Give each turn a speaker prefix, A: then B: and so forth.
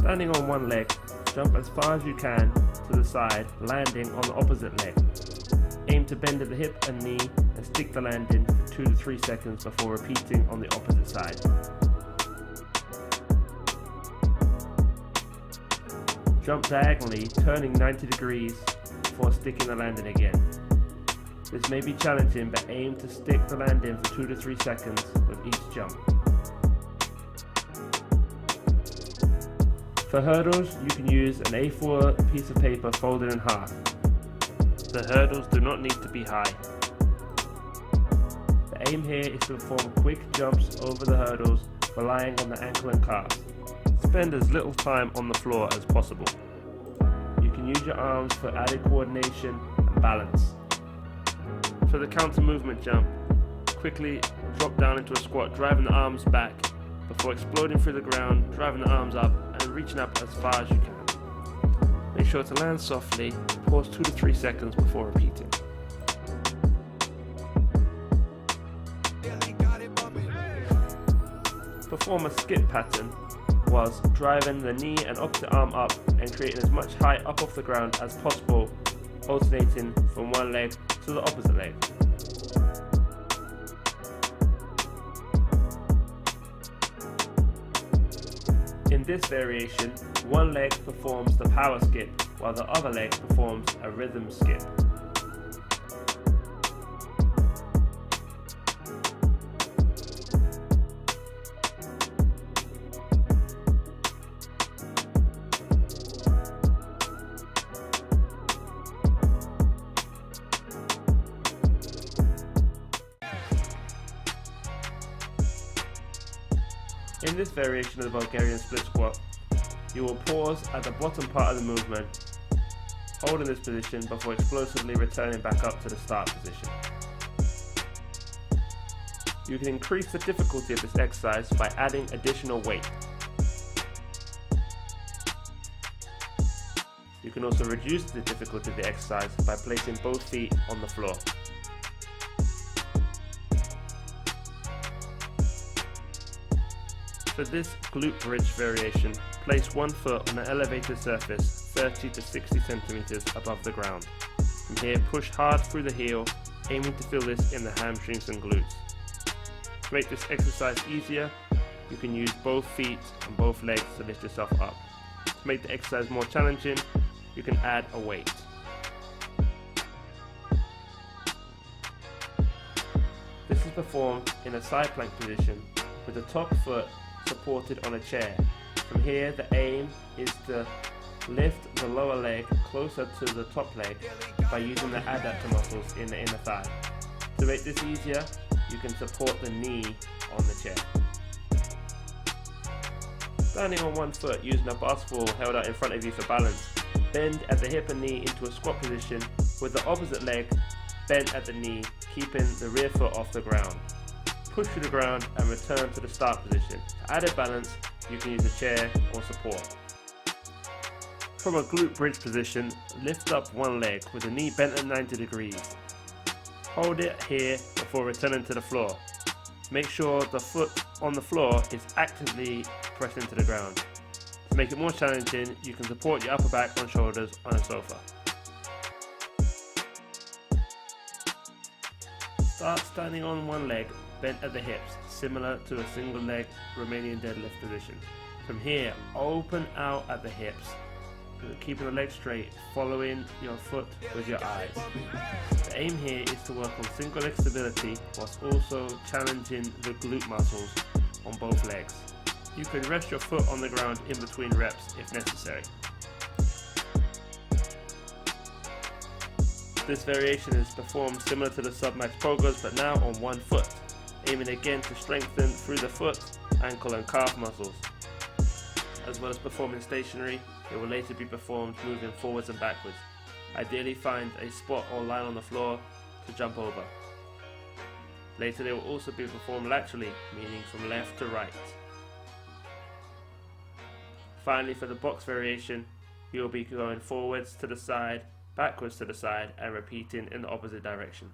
A: Standing on one leg, jump as far as you can to the side, landing on the opposite leg. Aim to bend at the hip and knee and stick the landing for 2 to 3 seconds before repeating on the opposite side. Jump diagonally, turning 90 degrees before sticking the landing again. This may be challenging, but aim to stick the landing for 2 to 3 seconds with each jump. For hurdles, you can use an A4 piece of paper folded in half. The hurdles do not need to be high. The aim here is to perform quick jumps over the hurdles, relying on the ankle and calf. Spend as little time on the floor as possible. You can use your arms for added coordination and balance. For the counter movement jump, quickly drop down into a squat, driving the arms back before exploding through the ground, driving the arms up and reaching up as far as you can. Make sure to land softly, pause 2 to 3 seconds before repeating. Perform a skip pattern was driving the knee and opposite arm up and creating as much height up off the ground as possible, alternating from one leg to the opposite leg. In this variation, one leg performs the power skip while the other leg performs a rhythm skip. In this variation of the Bulgarian split squat, you will pause at the bottom part of the movement, hold in this position before explosively returning back up to the start position. You can increase the difficulty of this exercise by adding additional weight. You can also reduce the difficulty of the exercise by placing both feet on the floor. For this glute bridge variation, place one foot on an elevated surface 30 to 60 centimeters above the ground. From here, push hard through the heel, aiming to feel this in the hamstrings and glutes. To make this exercise easier, you can use both feet and both legs to lift yourself up. To make the exercise more challenging, you can add a weight. This is performed in a side plank position with the top foot supported on a chair. From here, the aim is to lift the lower leg closer to the top leg by using the adductor muscles in the inner thigh. To make this easier, you can support the knee on the chair. Standing on one foot using a basketball held out in front of you for balance, bend at the hip and knee into a squat position with the opposite leg bent at the knee, keeping the rear foot off the ground. Push to the ground and return to the start position. For added balance, you can use a chair or support. From a glute bridge position, lift up one leg with the knee bent at 90 degrees. Hold it here before returning to the floor. Make sure the foot on the floor is actively pressed into the ground. To make it more challenging, you can support your upper back and shoulders on a sofa. Start standing on one leg, bent at the hips, similar to a single leg Romanian deadlift position. From here, open out at the hips, keeping the leg straight, following your foot with your eyes. The aim here is to work on single leg stability whilst also challenging the glute muscles on both legs. You can rest your foot on the ground in between reps if necessary. This variation is performed similar to the sub-max progress, but now on one foot, aiming again to strengthen through the foot, ankle and calf muscles. As well as performing stationary, it will later be performed moving forwards and backwards. Ideally find a spot or line on the floor to jump over. Later they will also be performed laterally, meaning from left to right. Finally, for the box variation, you will be going forwards to the side, backwards to the side and repeating in the opposite direction.